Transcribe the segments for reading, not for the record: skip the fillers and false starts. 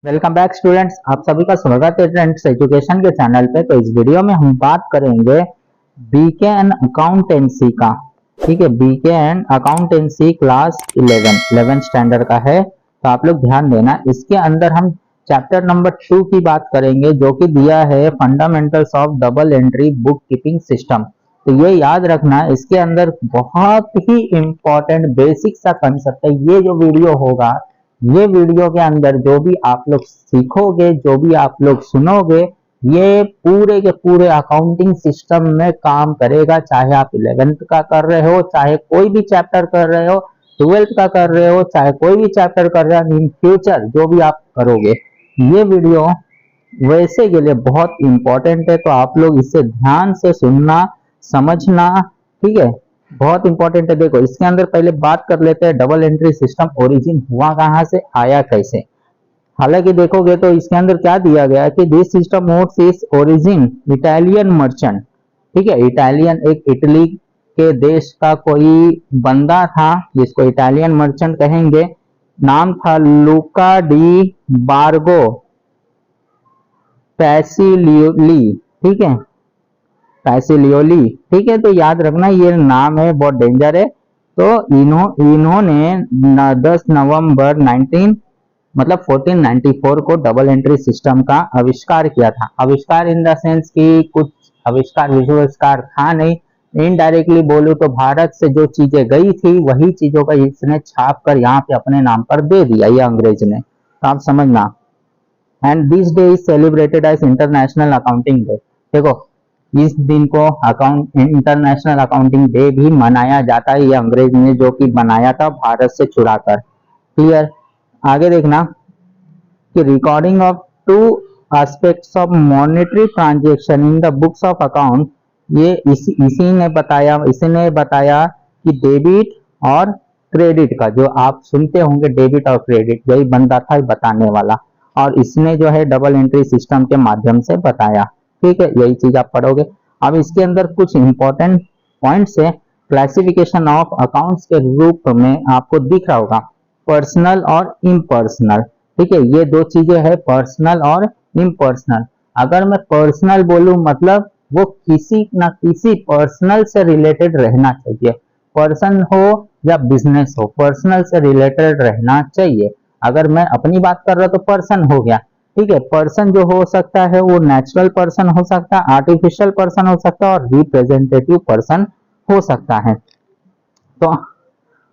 Welcome back students, आप सभी का स्वागत है ट्रेंड्स एजुकेशन के चैनल पे। तो इस वीडियो में हम बात करेंगे बीके एंड अकाउंटेंसी का। ठीक है, BK and accountancy class 11 standard का है, तो आप लोग ध्यान देना। इसके अंदर हम चैप्टर नंबर 2 की बात करेंगे, जो कि दिया है fundamentals of double entry book keeping system. तो ये याद रखना, इसके अंदर बहुत ही इंपॉर्टेंट बेसिक सा कंसेप्ट है। ये जो वीडियो होगा, ये वीडियो के अंदर जो भी आप लोग सीखोगे, जो भी आप लोग सुनोगे, ये पूरे के पूरे अकाउंटिंग सिस्टम में काम करेगा। चाहे आप 11th का कर रहे हो, चाहे कोई भी चैप्टर कर रहे हो, 12th का कर रहे हो, चाहे कोई भी चैप्टर कर रहे हो, इन फ्यूचर जो भी आप करोगे, ये वीडियो वैसे के लिए बहुत इंपॉर्टेंट है। तो आप लोग इसे ध्यान से सुनना, समझना। ठीक है, बहुत इंपॉर्टेंट है। देखो, इसके अंदर पहले बात कर लेते हैं डबल एंट्री सिस्टम ओरिजिन हुआ कहां से, आया कैसे। हालांकि देखोगे तो इसके अंदर क्या दिया गया है कि this system notes is origin Italian merchant. ठीक है, इटालियन, एक इटली के देश का कोई बंदा था जिसको इटालियन मर्चेंट कहेंगे। नाम था लूका डी बार्गो पैसिलियोली। ठीक है, पैसिलियोली। ठीक है, तो याद रखना ये नाम है, बहुत डेंजर है। तो इन्होंने 10 नवंबर 1494 को डबल एंट्री सिस्टम का आविष्कार किया था। आविष्कार इन द सेंस कि कुछ आविष्कार विजुअविष्कार था नहीं, इनडायरेक्टली बोलूं तो भारत से जो चीजें गई थी वही चीजों का इसने छाप कर यहाँ पे अपने नाम पर दे दिया, ये अंग्रेज ने। तो आप समझना। And this day is celebrated as international accounting day. देखो, इस दिन को इंटरनेशनल अकाउंटिंग डे भी मनाया जाता है। ये अंग्रेज ने जो कि बनाया था भारत से चुराकर। क्लियर। आगे देखना कि recording of two aspects of monetary transaction in the books of account. ये इसी ने बताया कि डेबिट और क्रेडिट का, जो आप सुनते होंगे डेबिट और क्रेडिट, यही बंदा था बताने वाला, और इसने जो है डबल एंट्री सिस्टम के माध्यम से बताया। ठीक है, यही चीज आप पढ़ोगे। अब इसके अंदर कुछ इंपॉर्टेंट पॉइंट्स है। क्लासिफिकेशन ऑफ अकाउंट्स के रूप में आपको दिख रहा होगा पर्सनल और इम्पर्सनल। ठीक है, ये दो चीजें हैं, पर्सनल और इम्पर्सनल। अगर मैं पर्सनल बोलूं, मतलब वो किसी ना किसी पर्सनल से रिलेटेड रहना चाहिए। पर्सन हो या बिजनेस हो, पर्सनल से रिलेटेड रहना चाहिए। अगर मैं अपनी बात कर रहा तो पर्सन हो गया। ठीक है, पर्सन जो हो सकता है वो नेचुरल पर्सन हो सकता है, आर्टिफिशियल पर्सन हो सकता है, और रिप्रेजेंटेटिव पर्सन हो सकता है। तो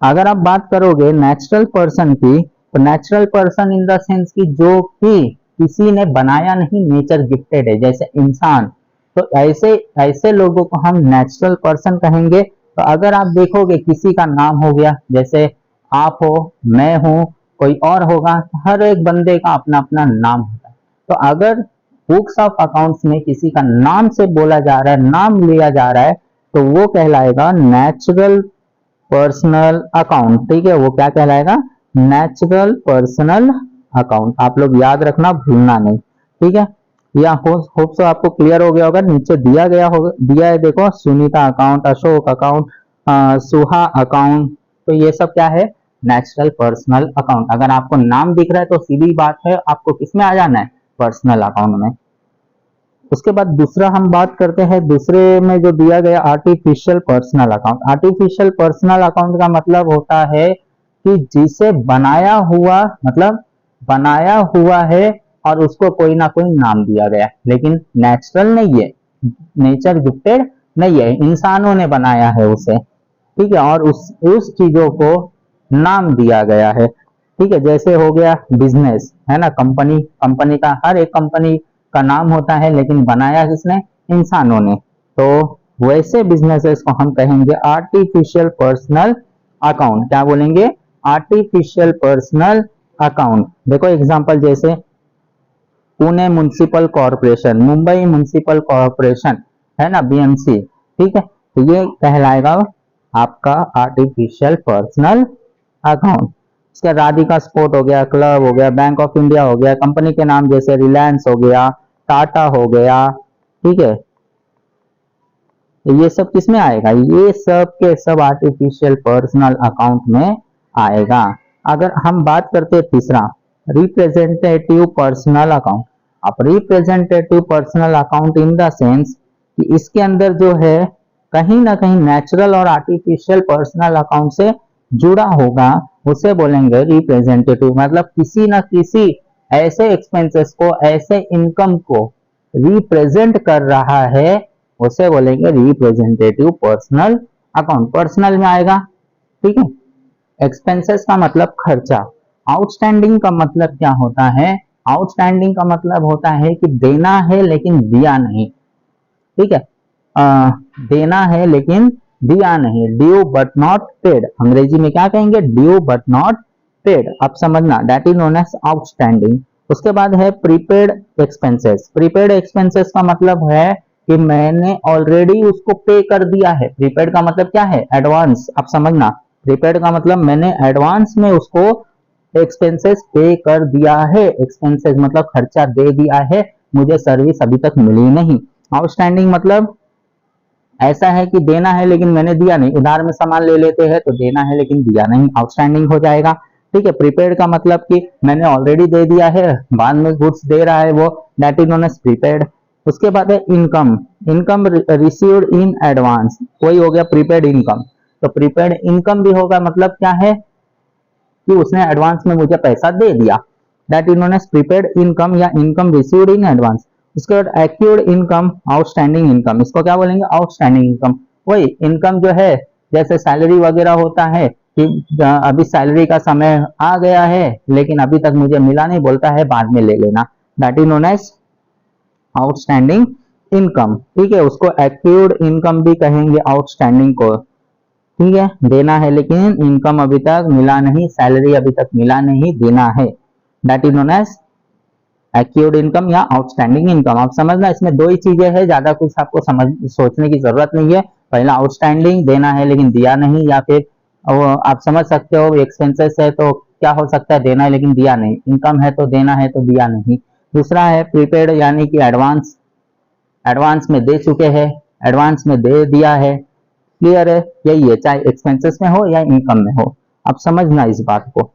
अगर आप बात करोगे नेचुरल पर्सन की, तो natural person in the sense की जो कि किसी ने बनाया नहीं, नेचर गिफ्टेड है, जैसे इंसान। तो ऐसे ऐसे लोगों को हम नेचुरल पर्सन कहेंगे। तो अगर आप देखोगे किसी का नाम हो गया, जैसे आप हो, मैं हूं, कोई और होगा, हर एक बंदे का अपना अपना नाम होता है। तो अगर बुक्स ऑफ अकाउंट्स में किसी का नाम से बोला जा रहा है, नाम लिया जा रहा है, तो वो कहलाएगा नेचुरल पर्सनल अकाउंट। ठीक है, वो क्या कहलाएगा, नेचुरल पर्सनल अकाउंट। आप लोग याद रखना, भूलना नहीं। ठीक है, या होप सो आपको क्लियर हो गया होगा। नीचे दिया है, देखो, Sunita account, Ashok account, Suha account. तो ये सब क्या है, नेचुरल पर्सनल अकाउंट। अगर आपको नाम दिख रहा है तो सीधी बात है, आपको किसमें आ जाना है, पर्सनल अकाउंट में। उसके बाद दूसरा हम बात करते हैं, दूसरे में जो दिया गया artificial personal account. Artificial personal account का मतलब होता है कि जिसे बनाया हुआ, मतलब बनाया हुआ है और उसको कोई ना कोई नाम दिया गया, लेकिन नेचुरल नहीं है, नेचर गिफ्टेड नहीं है, इंसानों ने बनाया है उसे। ठीक है, और उस चीजों को नाम दिया गया है। ठीक है, जैसे हो गया बिजनेस, है ना, कंपनी। कंपनी का, हर एक कंपनी का नाम होता है, लेकिन बनाया किसने, इंसानों ने। तो वैसे बिजनेसेस को हम कहेंगे आर्टिफिशियल पर्सनल अकाउंट। क्या बोलेंगे, आर्टिफिशियल पर्सनल अकाउंट। देखो एग्जांपल, जैसे Pune municipal corporation, Mumbai municipal corporation, है ना, बीएमसी। ठीक है, तो ये कहलाएगा आपका आर्टिफिशियल पर्सनल अकाउंट। इसका राधिका स्पोर्ट हो गया, क्लब हो गया, बैंक ऑफ इंडिया हो गया, कंपनी के नाम जैसे रिलायंस हो गया, टाटा हो गया। ठीक है, तो ये सब किसमें आएगा, ये सब के सब आर्टिफिशियल पर्सनल अकाउंट में आएगा। अगर हम बात करते हैं तीसरा, रिप्रेजेंटेटिव पर्सनल अकाउंट। अब representative personal account in the sense कि इसके अंदर जो है कहीं ना कहीं नेचुरल और आर्टिफिशियल पर्सनल अकाउंट से जुड़ा होगा, उसे बोलेंगे रिप्रेजेंटेटिव। मतलब किसी ना किसी ऐसे एक्सपेंसेस को, ऐसे इनकम को रिप्रेजेंट कर रहा है, उसे बोलेंगे रिप्रेजेंटेटिव पर्सनल अकाउंट। पर्सनल में आएगा, ठीक है। एक्सपेंसेस का मतलब खर्चा। आउटस्टैंडिंग का मतलब क्या होता है? आउटस्टैंडिंग का मतलब होता है कि देना है लेकिन दिया नहीं, ठीक है। देना है लेकिन दिया नहीं, ड्यू बट नॉट पेड। अंग्रेजी में क्या कहेंगे? Due but not paid. अब समझना, that is known as outstanding. उसके बाद है प्रीपेड एक्सपेंसेस। प्रीपेड एक्सपेंसेस का मतलब है कि मैंने ऑलरेडी उसको पे कर दिया है। प्रीपेड का मतलब क्या है? एडवांस। अब समझना, प्रीपेड का मतलब मैंने एडवांस में उसको एक्सपेंसेस पे कर दिया है। एक्सपेंसेस मतलब खर्चा दे दिया है, मुझे सर्विस अभी तक मिली नहीं। आउटस्टैंडिंग मतलब ऐसा है कि देना है लेकिन मैंने दिया नहीं। उधार में सामान ले लेते हैं तो देना है लेकिन दिया नहीं, आउटस्टैंडिंग हो जाएगा, ठीक है। प्रीपेड का मतलब कि मैंने ऑलरेडी दे दिया है, बाद में गुड्स दे रहा है वो, that is known as prepaid. उसके बाद है income. Income received in advance, वही हो गया प्रीपेड इनकम। तो प्रीपेड इनकम भी होगा, मतलब क्या है कि उसने एडवांस में मुझे पैसा दे दिया, that is known as prepaid income या इनकम रिसीव्ड इन एडवांस। उसके बाद एक्यूर्ड इनकम, आउटस्टैंडिंग इनकम। इसको क्या बोलेंगे? Outstanding income. वही इनकम जो है, जैसे सैलरी वगैरह होता है कि अभी सैलरी का समय आ गया है लेकिन अभी तक मुझे मिला नहीं, बोलता है बाद में ले लेना, that is known as outstanding income, ठीक है। उसको एक्यूर्ड इनकम भी कहेंगे आउटस्टैंडिंग को, ठीक है। देना है लेकिन इनकम अभी तक मिला नहीं, सैलरी अभी तक मिला नहीं, देना है, that is known as accrued income या आउटस्टैंडिंग इनकम। आप समझना, इसमें दो ही चीजें हैं, ज्यादा कुछ आपको सोचने की जरूरत नहीं है। पहला आउटस्टैंडिंग, देना है लेकिन दिया नहीं, या फिर आप समझ सकते हो एक्सपेंसेस है तो क्या हो सकता है? देना है लेकिन दिया नहीं। इनकम है तो देना है तो दिया नहीं। दूसरा है प्रीपेड, यानी कि एडवांस। एडवांस में दे चुके हैं, एडवांस में दे दिया है, क्लियर है? यही है, चाहे एक्सपेंसेस में हो या इनकम में हो। आप समझना इस बात को।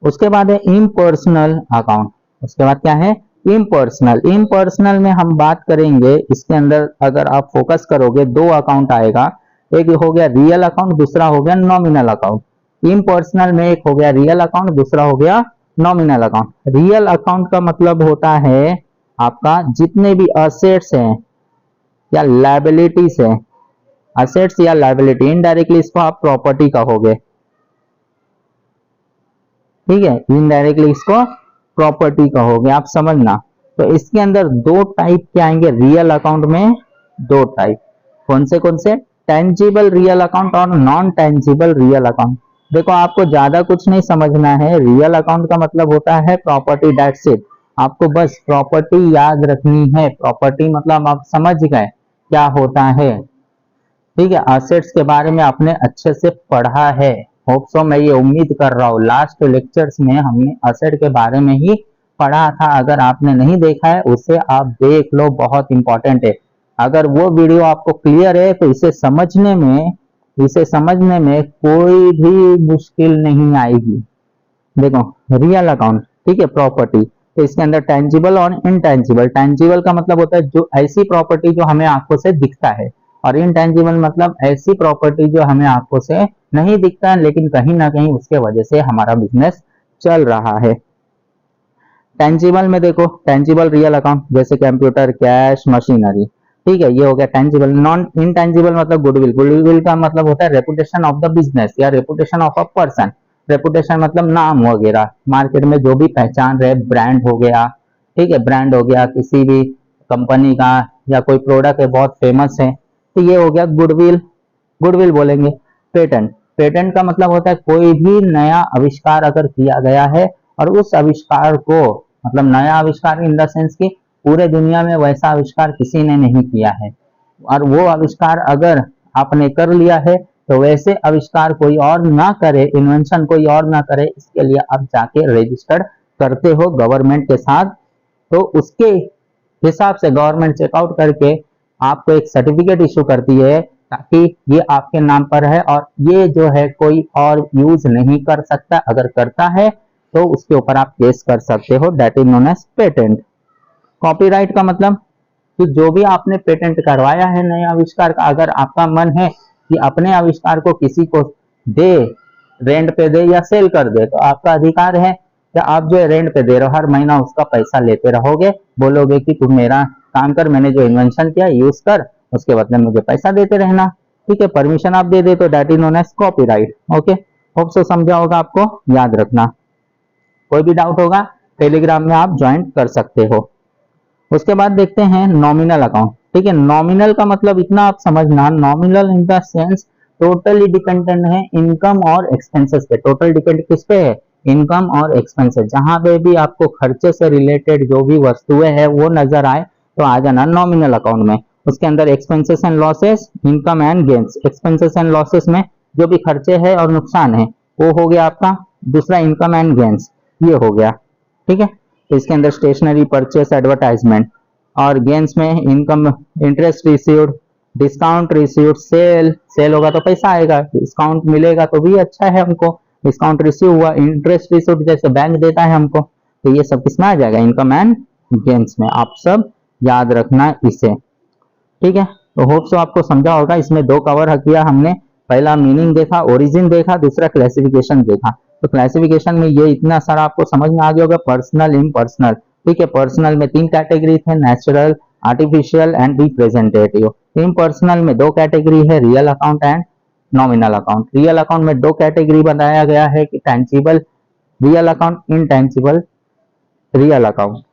उसके बाद है इम्पर्सनल अकाउंट। उसके बाद क्या है? इम्पर्सनल। इम्पर्सनल में हम बात करेंगे, इसके अंदर अगर आप फोकस करोगे दो अकाउंट आएगा, एक हो गया रियल अकाउंट, दूसरा हो गया नॉमिनल अकाउंट। इम्पर्सनल में एक हो गया रियल अकाउंट, दूसरा हो गया नॉमिनल अकाउंट। रियल अकाउंट का मतलब होता है आपका जितने भी असेट्स हैं या लायबिलिटीज है, असेट्स या लायबिलिटी, इनडायरेक्टली इसको आप प्रॉपर्टी कहोगे, ठीक है। इनडायरेक्टली इसको प्रॉपर्टी कहोगे, आप समझना। तो इसके अंदर दो टाइप के आएंगे रियल अकाउंट में, दो टाइप। कौन से? टेंजिबल रियल अकाउंट और नॉन टेंजिबल रियल अकाउंट। देखो, आपको ज्यादा कुछ नहीं समझना है। रियल अकाउंट का मतलब होता है प्रॉपर्टी, दैट्स इट। आपको बस प्रॉपर्टी याद रखनी है। प्रॉपर्टी मतलब आप समझ गए क्या होता है, ठीक है। असेट्स के बारे में आपने अच्छे से पढ़ा है, होप सो, मैं ये उम्मीद कर रहा हूँ। लास्ट लेक्चर्स में हमने असेट के बारे में ही पढ़ा था। अगर आपने नहीं देखा है उसे आप देख लो, बहुत इंपॉर्टेंट है। अगर वो वीडियो आपको क्लियर है तो इसे समझने में कोई भी मुश्किल नहीं आएगी। देखो, रियल अकाउंट, ठीक है, प्रॉपर्टी, तो इसके अंदर टेंजिबल और इनटेंजिबल। टेंजिबल का मतलब होता है जो ऐसी प्रॉपर्टी जो हमें आंखों से दिखता है, और इनटेंजिबल मतलब ऐसी प्रॉपर्टी जो हमें आंखों से नहीं दिखता है लेकिन कहीं ना कहीं उसके वजह से हमारा बिजनेस चल रहा है। टेंजिबल में देखो, टेंजिबल रियल अकाउंट जैसे कंप्यूटर, कैश, मशीनरी, ठीक है, ये हो गया टेंजिबल। नॉन इनटेंजिबल मतलब गुडविल। गुडविल का मतलब होता है रेपुटेशन ऑफ द बिजनेस या reputation of a person. Reputation मतलब नाम वगैरह, मार्केट में जो भी पहचान रहे, ब्रांड हो गया, ठीक है, ब्रांड हो गया किसी भी कंपनी का, या कोई प्रोडक्ट है बहुत फेमस है, तो ये हो गया गुडविल। गुडविल बोलेंगे। पेटेंट। पेटेंट का मतलब होता है कोई भी नया आविष्कार अगर किया गया है और उस आविष्कार को, मतलब नया आविष्कार इन द सेंस कि पूरे दुनिया में वैसा आविष्कार किसी ने नहीं किया है, और वो आविष्कार अगर आपने कर लिया है तो वैसे आविष्कार कोई और ना करे, इन्वेंशन कोई और ना करे, इसके लिए आप जाके रजिस्टर्ड करते हो गवर्नमेंट के साथ। तो उसके हिसाब से गवर्नमेंट चेकआउट करके आपको एक सर्टिफिकेट इशू करती है, ताकि ये आपके नाम पर है और ये जो है कोई और यूज नहीं कर सकता। अगर करता है तो उसके ऊपर आप केस कर सकते हो, that is known as patent. Copyright का मतलब कि जो भी आपने पेटेंट करवाया है नए आविष्कार का, अगर आपका मन है कि अपने आविष्कार को किसी को दे, रेंट पे दे या सेल कर दे, तो आपका अधिकार है कि आप जो रेंट पे दे रहे हो हर महीना उसका पैसा लेते रहोगे, बोलोगे कि तुम मेरा काम कर, मैंने जो इन्वेंशन किया यूज कर, उसके बदले मुझे पैसा देते रहना। ठीक है, परमिशन आप दे दे तो that is known as copyright. Okay, hope so समझा होगा, आपको याद रखना। कोई भी डाउट होगा टेलीग्राम में आप ज्वाइन कर सकते हो। उसके बाद देखते हैं नॉमिनल अकाउंट। ठीक है, नॉमिनल का मतलब इतना आप समझना, nominal in the sense totally dependent है इनकम और एक्सपेंसेस पे। टोटल डिपेंड किस पे है? इनकम और एक्सपेंसेस। जहां पे भी आपको खर्चे से रिलेटेड जो भी वस्तुएं है वो नजर आए तो आ जाना नॉमिनल अकाउंट में। उसके अंदर expenses and losses, income and gains. Expenses and losses में जो भी खर्चे है और नुकसान है वो हो गया आपका। दूसरा इनकम एंड गेन्स, ये हो गया। ठीक है, इसके अंदर स्टेशनरी परचेस एडवर्टाइजमेंट, और गेन्स में income, interest received, discount received, sale होगा तो पैसा आएगा, डिस्काउंट मिलेगा तो भी अच्छा है हमको, डिस्काउंट रिसीव हुआ, इंटरेस्ट रिसीव्ड जैसे बैंक देता है हमको, तो ये सब किसमें आ जाएगा? इनकम एंड गेन्स में। आप सब याद रखना इसे। ठीक है, तो होप सो आपको समझा होगा। इसमें दो कवर किया हमने, पहला मीनिंग देखा, ओरिजिन देखा, दूसरा क्लासिफिकेशन देखा। तो क्लासिफिकेशन में ये इतना सारा आपको समझ में आ गया होगा, पर्सनल, इम्पर्सनल। ठीक है, पर्सनल में 3 कैटेगरी थे, natural, artificial and representative. Impersonal में 2 कैटेगरी है, real account and nominal account. Real account में 2 कैटेगरी बनाया गया है कि tangible real account, intangible real account.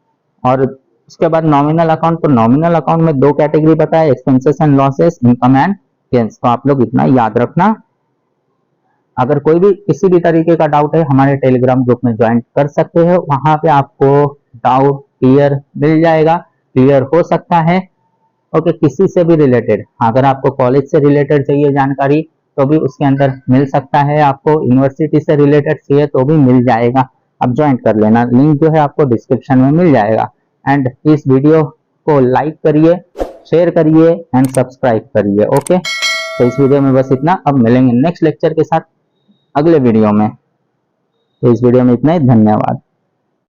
और उसके बाद नॉमिनल अकाउंट, तो नॉमिनल अकाउंट में 2 कैटेगरी बताया, expenses and losses, income and gains. तो आप लोग इतना याद रखना। अगर कोई भी किसी भी तरीके का डाउट है हमारे टेलीग्राम ग्रुप में ज्वाइन कर सकते हो, वहां पे आपको डाउट क्लियर मिल जाएगा, क्लियर हो सकता है। ओके, किसी से भी रिलेटेड, अगर आपको कॉलेज से रिलेटेड चाहिए जानकारी तो भी उसके अंदर मिल सकता है, आपको यूनिवर्सिटी से रिलेटेड चाहिए तो भी मिल जाएगा। आप ज्वाइन कर लेना, लिंक जो है आपको डिस्क्रिप्शन में मिल जाएगा। एंड इस वीडियो को लाइक करिए, शेयर करिए एंड सब्सक्राइब करिए। ओके, तो इस वीडियो में बस इतना। अब मिलेंगे नेक्स्ट लेक्चर के साथ अगले वीडियो में। तो इस वीडियो में इतना ही, धन्यवाद।